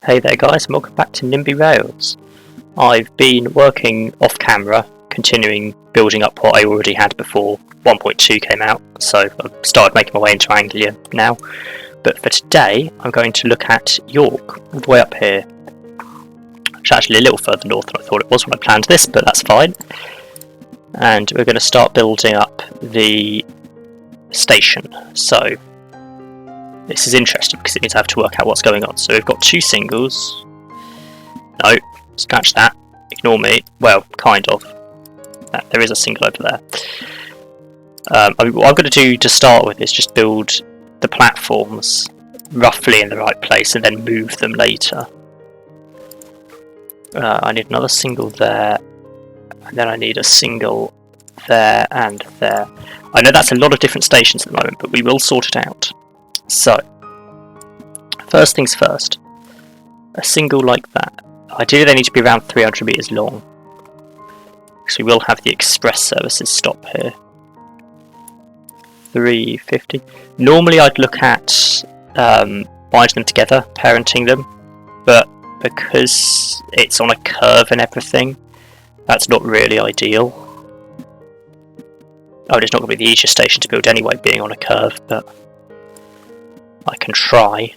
Hey there guys, and welcome back to NIMBY Rails. I've been working off camera, continuing building up what I already had before 1.2 came out, so I've started making my way into Anglia now. But for today, I'm going to look at York, all the way up here. It's actually a little further north than I thought it was when I planned this, but that's fine. And we're going to start building up the station. So this is interesting because it means I have to work out what's going on. So we've got two singles. No, scratch that. Ignore me. Well, kind of. There is a single over there. What I'm going to do to start with is just build the platforms roughly in the right place and then move them later. I need another single there, and then I need a single there and there. I know that's a lot of different stations at the moment, but we will sort it out. So, first things first, a single like that. Ideally they need to be around 300 meters long, because we will have the express services stop here. 350. Normally I'd look at binding them together, parenting them, but because it's on a curve and everything, that's not really ideal. Oh, it's not going to be the easiest station to build anyway, being on a curve, but I can try.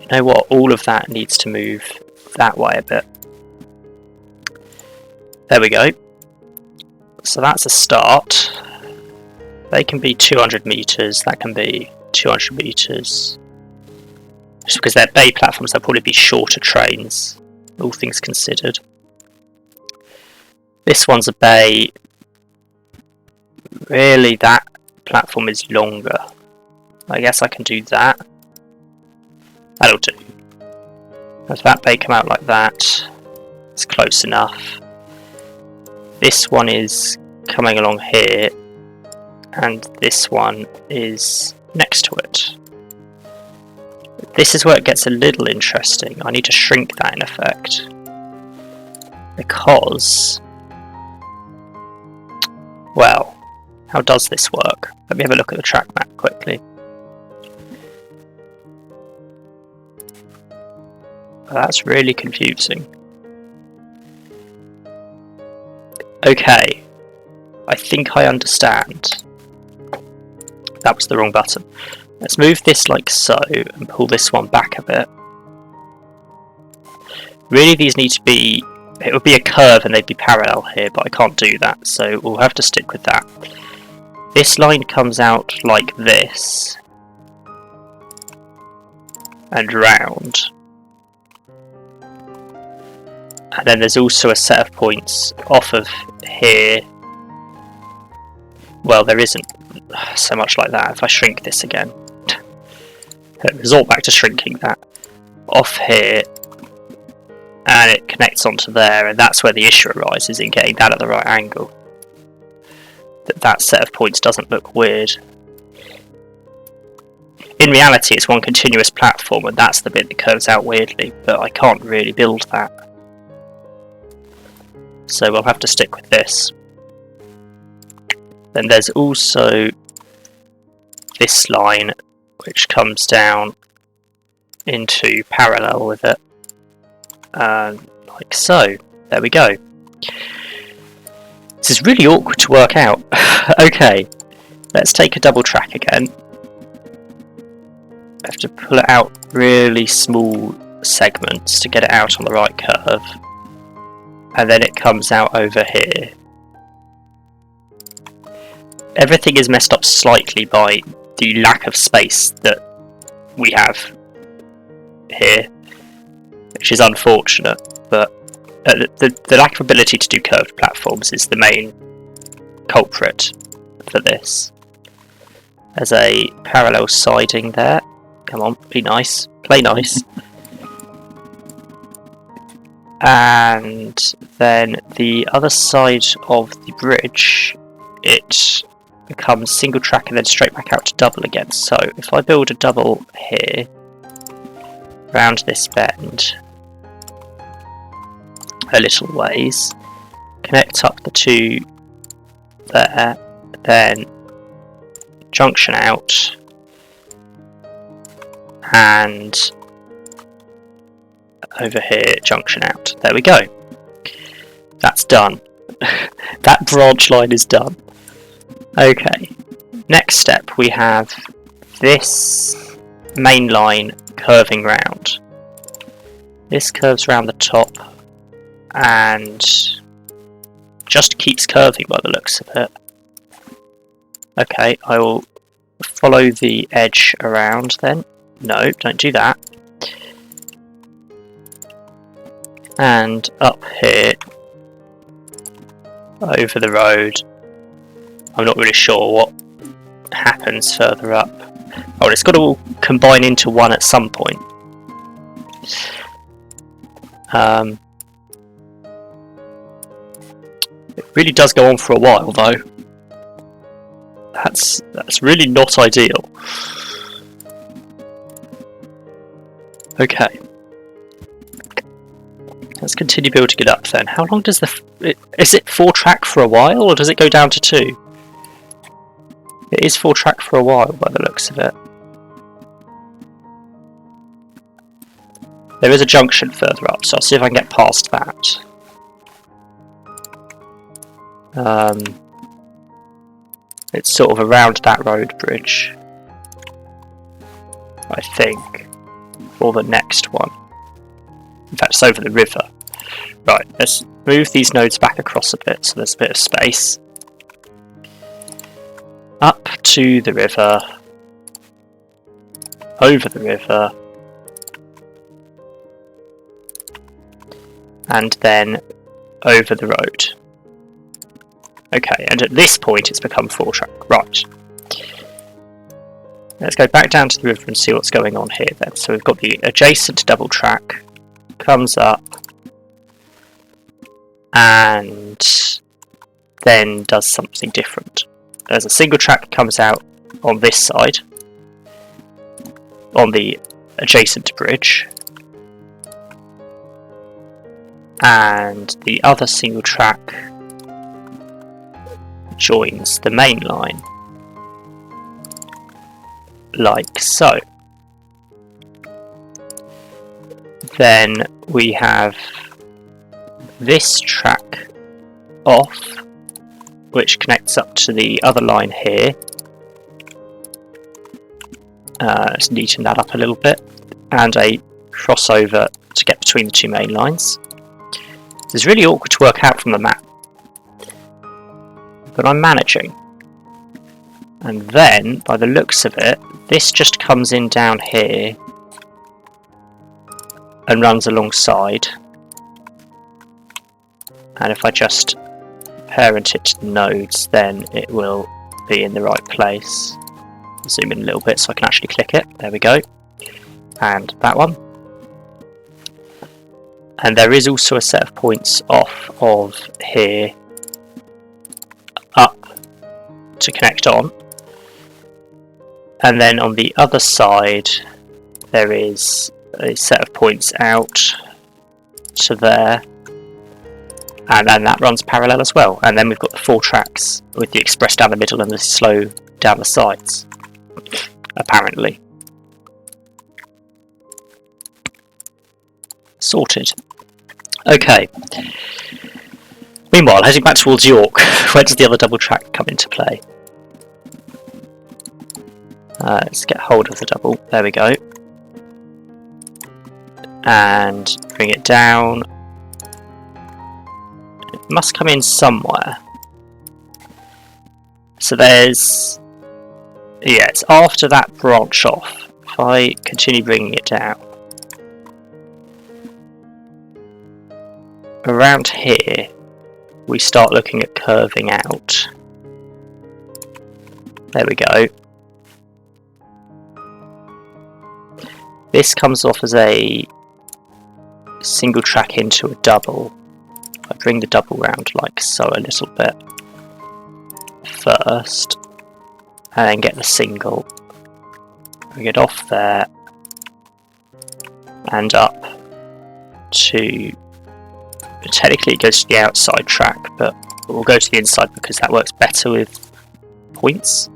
You know what? All of that needs to move that way a bit. There we go. So that's a start. They can be 200 meters. That can be 200 meters. Just because they're bay platforms, they'll probably be shorter trains, all things considered. This one's a bay. Really, that platform is longer. I guess I can do that. That'll do. Has that bay come out like that? It's close enough. This one is coming along here, and this one is next to it. This is where it gets a little interesting. I need to shrink that in effect, because, well, how does this work? Let me have a look at the track map quickly. That's really confusing. Okay, I think I understand. That was the wrong button. Let's move this like so and pull this one back a bit. Really these need to be, it would be a curve and they'd be parallel here, but I can't do that, so we'll have to stick with that. This line comes out like this and round. And then there's also a set of points off of here. Well, there isn't so much like that. If I shrink this again, resort back to shrinking that off here, and it connects onto there, and that's where the issue arises in getting that at the right angle. That set of points doesn't look weird. In reality, it's one continuous platform, and that's the bit that curves out weirdly, but I can't really build that. So we'll have to stick with this. Then there's also this line which comes down into parallel with it, like so. There we go. This is really awkward to work out. Okay, let's take a double track again. I have to pull it out really small segments to get it out on the right curve. And then it comes out over here. Everything is messed up slightly by the lack of space that we have here, which is unfortunate, but the lack of ability to do curved platforms is the main culprit for this. There's a parallel siding there. Come on, be nice, play nice. And then the other side of the bridge, it becomes single track and then straight back out to double again. So if I build a double here, round this bend a little ways, connect up the two there, then junction out, and over here, junction out. There we go. That's done. That branch line is done. Okay, next step we have this main line curving round. This curves around the top and just keeps curving by the looks of it. Okay, I will follow the edge around then. No, don't do that. And up here, over the road. I'm not really sure what happens further up. Oh, it's got to all combine into one at some point. It really does go on for a while, though. That's really not ideal. Okay. Let's continue building it up then. How long does is it 4-track for a while, or does it go down to 2? It is 4-track for a while by the looks of it. There is a junction further up, so I'll see if I can get past that. It's sort of around that road bridge, I think, or the next one. In fact, it's over the river. Right, let's move these nodes back across a bit so there's a bit of space. Up to the river, over the river, and then over the road. Okay, and at this point it's become 4-track. Right. Let's go back down to the river and see what's going on here then. So we've got the adjacent double track, comes up, and then does something different. There's a single track comes out on this side, on the adjacent bridge, and the other single track joins the main line, like so. Then we have this track off, which connects up to the other line here. Let's neaten that up a little bit, and a crossover to get between the two main lines. It's really awkward to work out from the map, but I'm managing. And then, by the looks of it, this just comes in down here and runs alongside. And if I just parent it to the nodes, then it will be in the right place. Zoom in a little bit so I can actually click it. There we go. And that one. And there is also a set of points off of here up to connect on. And then on the other side there is a set of points out to there, and then that runs parallel as well. And then we've got the 4 tracks with the express down the middle and the slow down the sides, apparently. Sorted. Okay. Meanwhile, heading back towards York, where does the other double track come into play? Let's get hold of the double. There we go. And bring it down. It must come in somewhere. So there's... yeah, it's after that branch off. If I continue bringing it down. Around here, we start looking at curving out. There we go. This comes off as a single track into a double. I bring the double round like so a little bit first, and then get the single. Bring it off there and up to... technically it goes to the outside track, but we'll go to the inside because that works better with points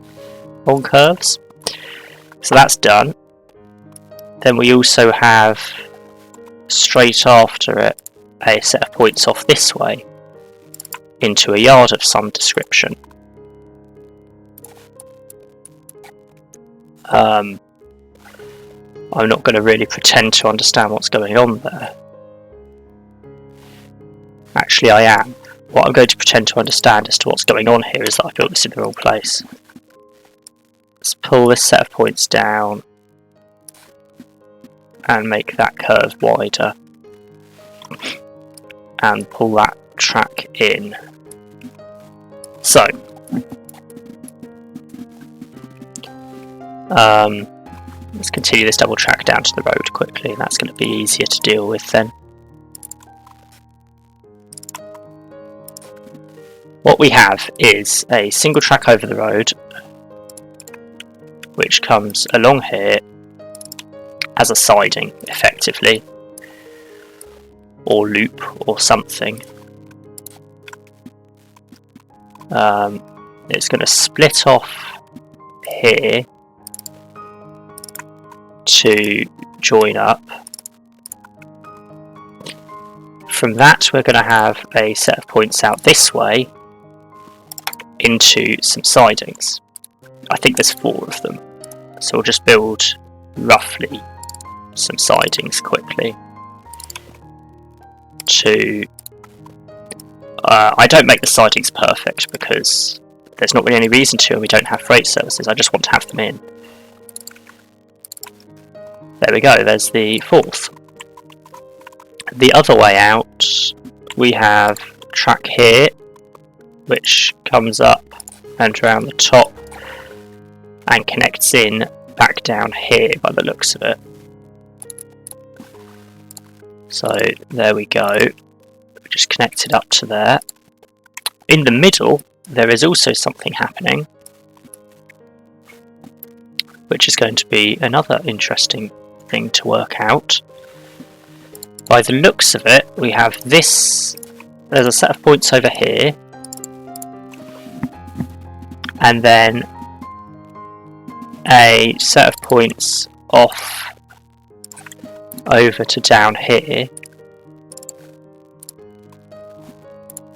on curves. So that's done. Then we also have straight after it a set of points off this way into a yard of some description. I'm not going to really pretend to understand what's going on there. Actually, I am. What I'm going to pretend to understand as to what's going on here is that I built this in the wrong place. Let's pull this set of points down and make that curve wider, and pull that track in. So, let's continue this double track down to the road quickly, and that's going to be easier to deal with then. What we have is a single track over the road, which comes along here as a siding, effectively, or loop, or something. It's going to split off here to join up. From that, we're going to have a set of points out this way into some sidings. I think there's 4 of them, so we'll just build roughly some sidings quickly. I don't make the sidings perfect because there's not really any reason to, and we don't have freight services. I just want to have them in. There we go, there's the 4th. The other way out, we have track here, which comes up and around the top and connects in back down here by the looks of it. So there we go, we just connect it up to there. In the middle there is also something happening, which is going to be another interesting thing to work out. By the looks of it, we have this, there's a set of points over here, and then a set of points off over to down here,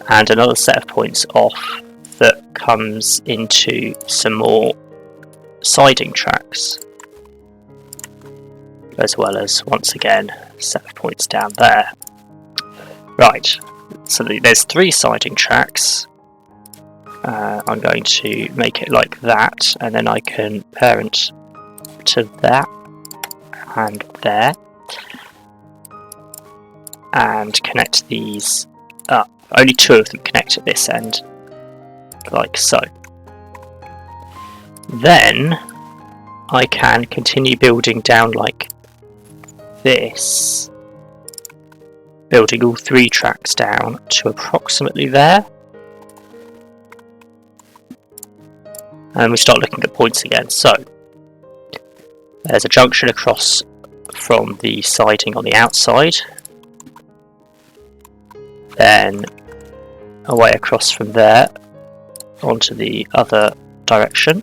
and another set of points off that comes into some more siding tracks, as well as, once again, a set of points down there. Right, so there's 3 siding tracks. I'm going to make it like that, and then I can parent to that and there, and connect these up. Only 2 of them connect at this end, like so. Then I can continue building down like this, building all 3 tracks down to approximately there. And we start looking at points again. So there's a junction across from the siding on the outside, then away across from there onto the other direction.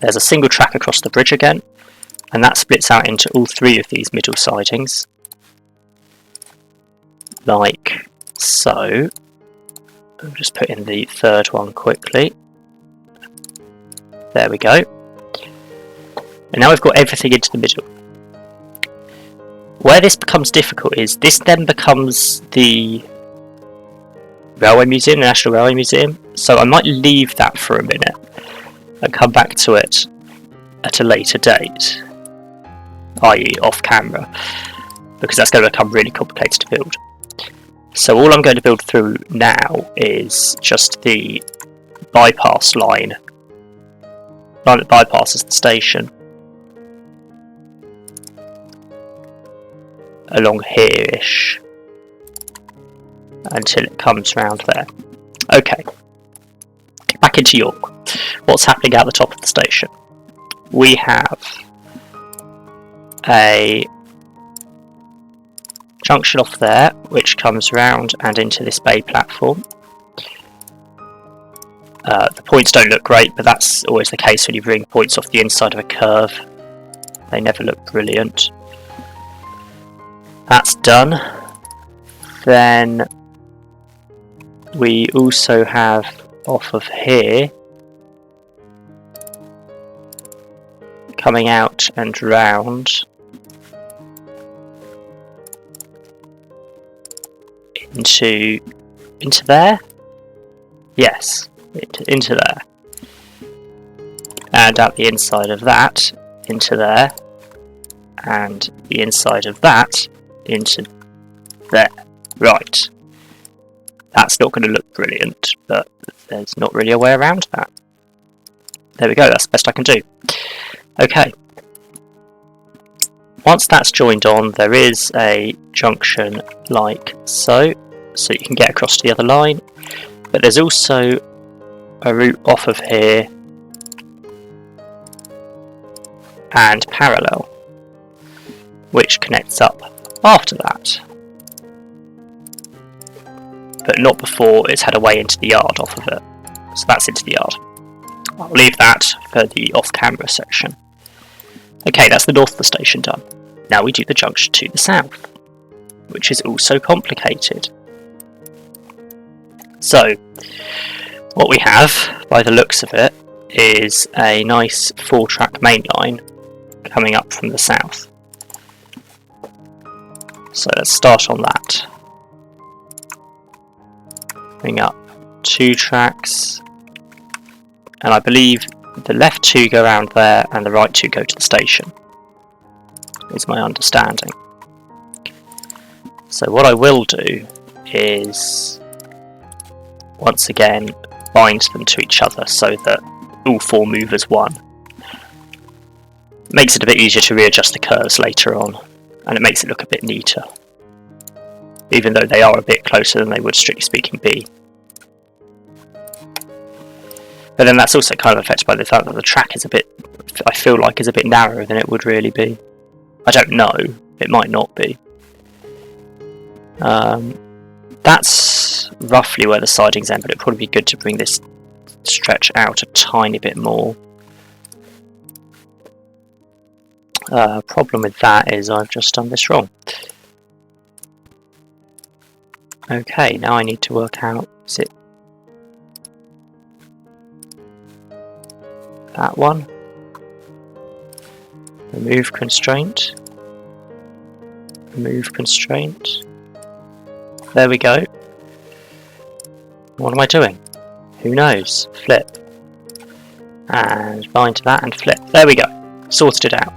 There's a single track across the bridge again, and that splits out into all 3 of these middle sidings, like so. I'll just put in the 3rd one quickly. There we go. And now we've got everything into the middle. Where this becomes difficult is this then becomes the Railway Museum, the National Railway Museum. So I might leave that for a minute and come back to it at a later date, i.e. off camera, because that's going to become really complicated to build. So all I'm going to build through now is just the bypass line that bypasses the station along here-ish until it comes round there. Okay, back into York. What's happening at the top of the station? We have a junction off there, which comes round and into this bay platform. The points don't look great, but that's always the case when you bring points off the inside of a curve. They never look brilliant. That's done. Then we also have off of here, coming out and round into there. Yes, into there, and out the inside of that into there, and the inside of that into there. Right. That's not going to look brilliant, but there's not really a way around that. There we go, that's the best I can do. Okay. Once that's joined on, there is a junction like so you can get across to the other line. But there's also a route off of here and parallel, which connects up after that, but not before it's had a way into the yard off of it. So that's into the yard. I'll leave that for the off-camera section. Okay, that's the north of the station done. Now we do the junction to the south, which is also complicated. So, what we have, by the looks of it, is a nice 4-track main line coming up from the south. So let's start on that. Bring up 2 tracks, and I believe the left 2 go around there and the right 2 go to the station, is my understanding. So what I will do is once again bind them to each other so that all 4 move as one. Makes it a bit easier to readjust the curves later on, and it makes it look a bit neater, even though they are a bit closer than they would strictly speaking be. But then that's also kind of affected by the fact that the track is a bit, I feel like, is a bit narrower than it would really be. I don't know, it might not be. That's roughly where the sidings end, but it'd probably be good to bring this stretch out a tiny bit more. Problem with that is I've just done this wrong. Okay, now I need to work out, is it that one? Remove constraint. Remove constraint. There we go. What am I doing? Who knows? Flip. And bind to that and flip. There we go. Sorted it out.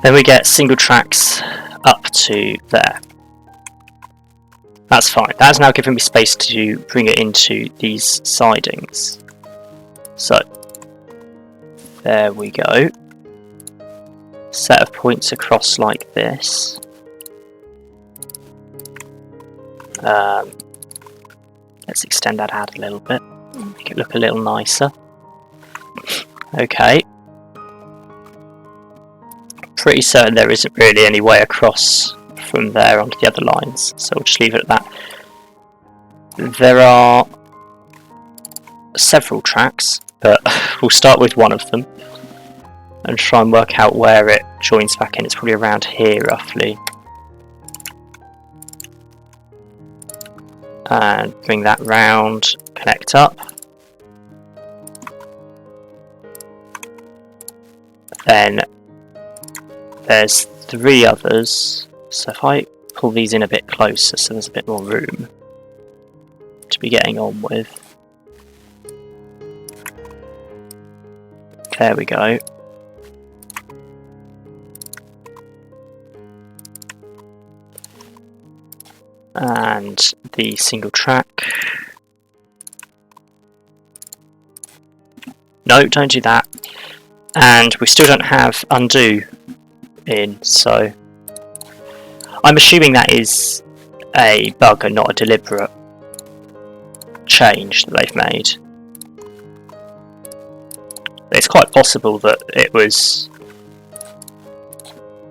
Then we get single tracks up to there. That's fine. That's now given me space to bring it into these sidings. So, there we go. Set of points across like this. Let's extend that out a little bit, make it look a little nicer. Okay. Pretty certain there isn't really any way across from there onto the other lines, so we'll just leave it at that. There are several tracks, but we'll start with one of them and try and work out where it joins back in. It's probably around here roughly. And bring that round, connect up. Then there's 3 others, so if I pull these in a bit closer so there's a bit more room to be getting on with. There we go. And the single track. No, don't do that. And we still don't have undo in, so I'm assuming that is a bug and not a deliberate change that they've made. It's quite possible that it was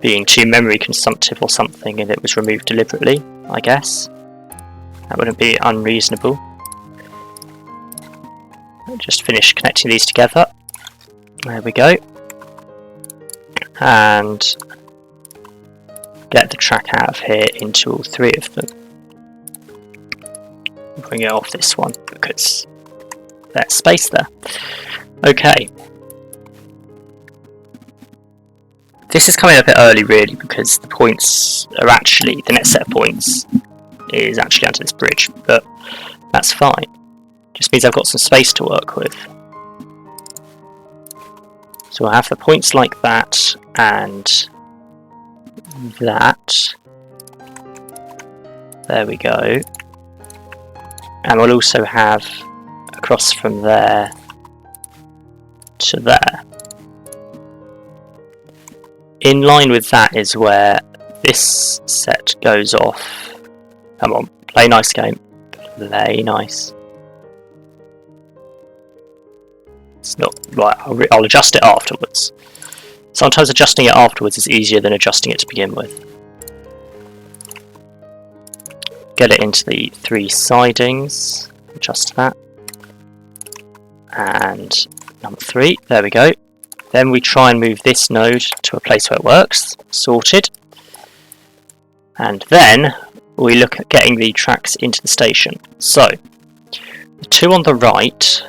being too memory consumptive or something and it was removed deliberately, I guess. That wouldn't be unreasonable. I'll just finish connecting these together. There we go. And get the track out of here into all three of them. Bring it off this one because there's space there. Okay. This is coming a bit early really because the points are actually, the next set of points is actually under this bridge, but that's fine. Just means I've got some space to work with. So I'll have the points like that and that. There we go. And we'll also have across from there to there. In line with that is where this set goes off. Come on, play nice game. Play nice. It's not right. I'll adjust it afterwards. Sometimes adjusting it afterwards is easier than adjusting it to begin with. Get it into the 3 sidings. Adjust that. And number 3. There we go. Then we try and move this node to a place where it works. Sorted. And then we look at getting the tracks into the station. So, the 2 on the right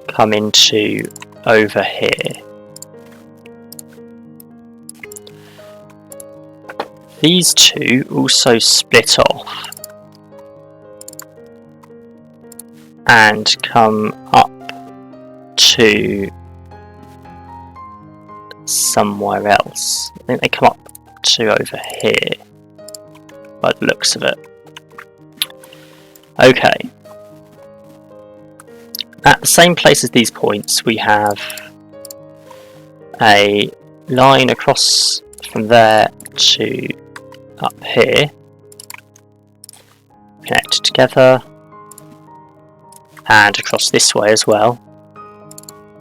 come into over here. These 2 also split off and come up to somewhere else. I think they come up to over here by the looks of it. Okay. At the same place as these points we have a line across from there to up here, connected together, and across this way as well.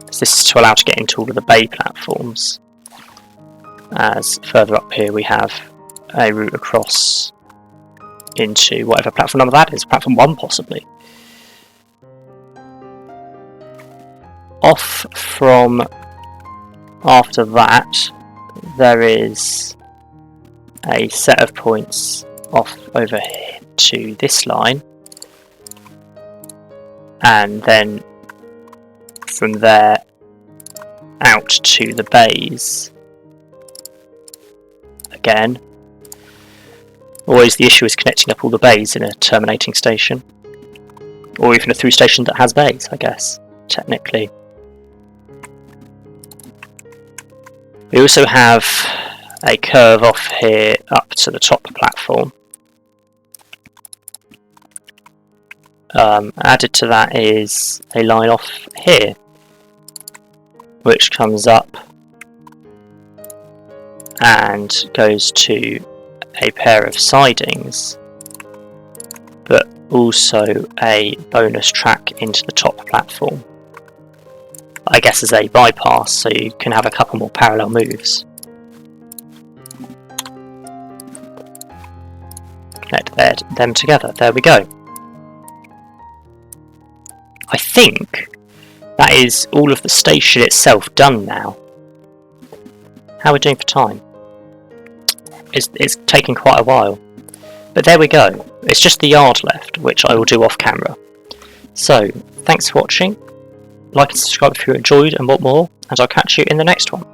This is to allow to get into all of the bay platforms, as further up here we have a route across into whatever platform number that is, platform 1 possibly. Off from after that there is a set of points off over here to this line, and then from there out to the bays again. Always the issue is connecting up all the bays in a terminating station, or even a through station that has bays, I guess, technically. We also have a curve off here up to the top platform. Added to that is a line off here, which comes up and goes to a pair of sidings, but also a bonus track into the top platform. I guess as a bypass, so you can have a couple more parallel moves. Connect them together. There we go. I think that is all of the station itself done now. How are we doing for time? It's taking quite a while. But there we go. It's just the yard left, which I will do off camera. So, thanks for watching. Like and subscribe if you enjoyed and want more, and I'll catch you in the next one.